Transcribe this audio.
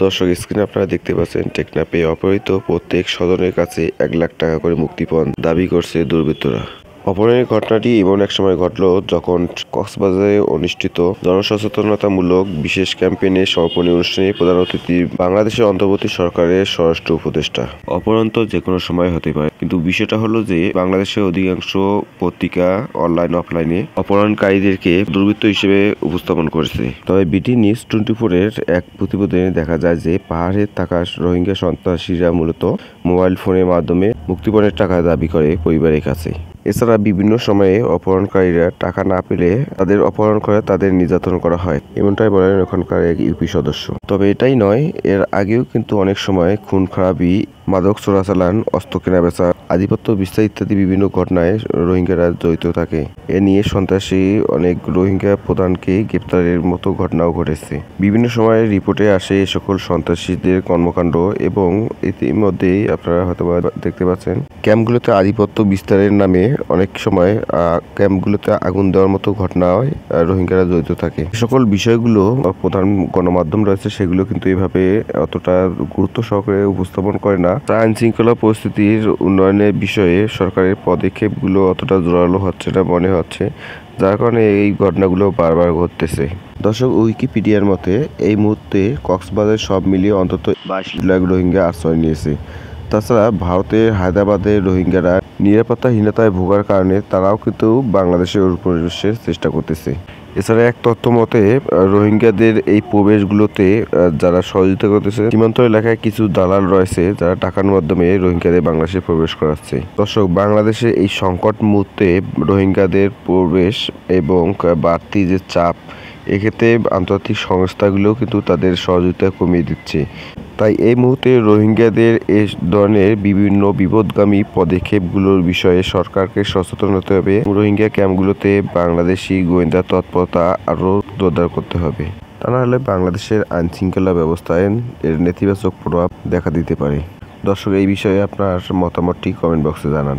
দর্শক স্ক্রিনে আপনারা দেখতে পাচ্ছেন টেকনাফে অপহৃত প্রত্যেক স্বজনের কাছে 1 লাখ টাকা করে মুক্তিপণ দাবি করছে দুর্বৃত্তরা। অপহরণের ঘটনাটি এমন এক সময় ঘটল যখন কক্সবাজারে অনুষ্ঠিত জনসচেতনতামূলক বিশেষ ক্যাম্পেইনের সমাপনী অনুষ্ঠানে প্রধান অতিথি বাংলাদেশের অন্তর্বর্তী সরকারের স্বরাষ্ট্র উপদেষ্টা। অপহরণ তো যে কোনো সময় হতে পারে, কিন্তু বিষয়টা হলো যে বাংলাদেশের অধিকাংশ পত্রিকা অনলাইন অফলাইনে অপহরণকারীদেরকে দুর্বৃত্ত হিসেবে উপস্থাপন করেছে। তবে বিটি নিউজ 24-এর এক প্রতিবেদনে দেখা যায় যে পাহাড়ে থাকা রোহিঙ্গা সন্ত্রাসীরা মূলত মোবাইল ফোনের মাধ্যমে মুক্তিপণের টাকা দাবি করে পরিবারের কাছে। এছাড়া বিভিন্ন সময়ে অপহরণকারীরা টাকা না পেলে তাদের অপহরণ করে তাদের নির্যাতন করা হয়, এমনটাই বলেন ওখানকার এক ইউপি সদস্য। তবে এটাই নয়, এর আগেও কিন্তু অনেক সময় খুন খারাপি, মাদক চোরাচালান, অস্ত্র কেনাবেচা, আধিপত্য বিস্তার ইত্যাদি বিভিন্ন ঘটনায় রোহিঙ্গারা জড়িত থাকে। এ নিয়ে সন্ত্রাসী অনেক রোহিঙ্গা প্রধানকে গ্রেপ্তারের মতো ঘটনাও ঘটেছে। বিভিন্ন সময় রিপোর্টে আসে এ সকল সন্ত্রাসীদের কর্মকাণ্ড এবং ইতিমধ্যেই আপনারা হয়তো দেখতে পাচ্ছেন ক্যাম্পগুলোতে আধিপত্য বিস্তারের নামে অনেক সময় ক্যাম্পগুলোতে আগুন দেওয়ার মতো ঘটনায় রোহিঙ্গারা জড়িত থাকে। সকল বিষয়গুলো প্রধান গণমাধ্যম রয়েছে সেগুলো কিন্তু এভাবে অতটা গুরুত্ব সহকারে উপস্থাপন করে না। আইন শৃঙ্খলা পরিস্থিতির উন্নয়নের বিষয়ে সরকারের পদক্ষেপগুলো অতটা জোরালো হচ্ছে না মনে হচ্ছে, যার কারণে এই ঘটনাগুলো বারবার ঘটতেছে। দর্শক, উইকিপিডিয়ার মতে এই মুহূর্তে কক্সবাজার সব মিলিয়ে অন্তত 22 লাখ রোহিঙ্গা আশ্রয় নিয়েছে। তাছাড়া ভারতের হায়দ্রাবাদের রোহিঙ্গারা নিরাপত্তাহীনতায় ভোগার কারণে তারাও কিন্তু বাংলাদেশে প্রবেশের চেষ্টা করতেছে। এছাড়া এক তথ্য মতে রোহিঙ্গাদের এই প্রবেশগুলোতে যারা সহযোগিতা করতেছে সীমান্ত এলাকায় কিছু দালাল রয়েছে যারা টাকার মাধ্যমে রোহিঙ্গাদের বাংলাদেশে প্রবেশ করাচ্ছে। দর্শক, বাংলাদেশে এই সংকট মুহূর্তে রোহিঙ্গাদের প্রবেশ এবং বাড়তি যে চাপ, এক্ষেত্রে আন্তর্জাতিক সংস্থাগুলোও কিন্তু তাদের সহযোগিতা কমিয়ে দিচ্ছে। তাই এই মুহূর্তে রোহিঙ্গাদের এই ধরনের বিভিন্ন বিপদগামী পদক্ষেপগুলোর বিষয়ে সরকারকে সচেতন হতে হবে। রোহিঙ্গা ক্যাম্পগুলোতে বাংলাদেশি গোয়েন্দা তৎপরতা আরও জোরদার করতে হবে, তা নাহলে বাংলাদেশের আইন শৃঙ্খলা ব্যবস্থায় এর নেতিবাচক প্রভাব দেখা দিতে পারে। দর্শক, এই বিষয়ে আপনার মতামতটি কমেন্ট বক্সে জানান।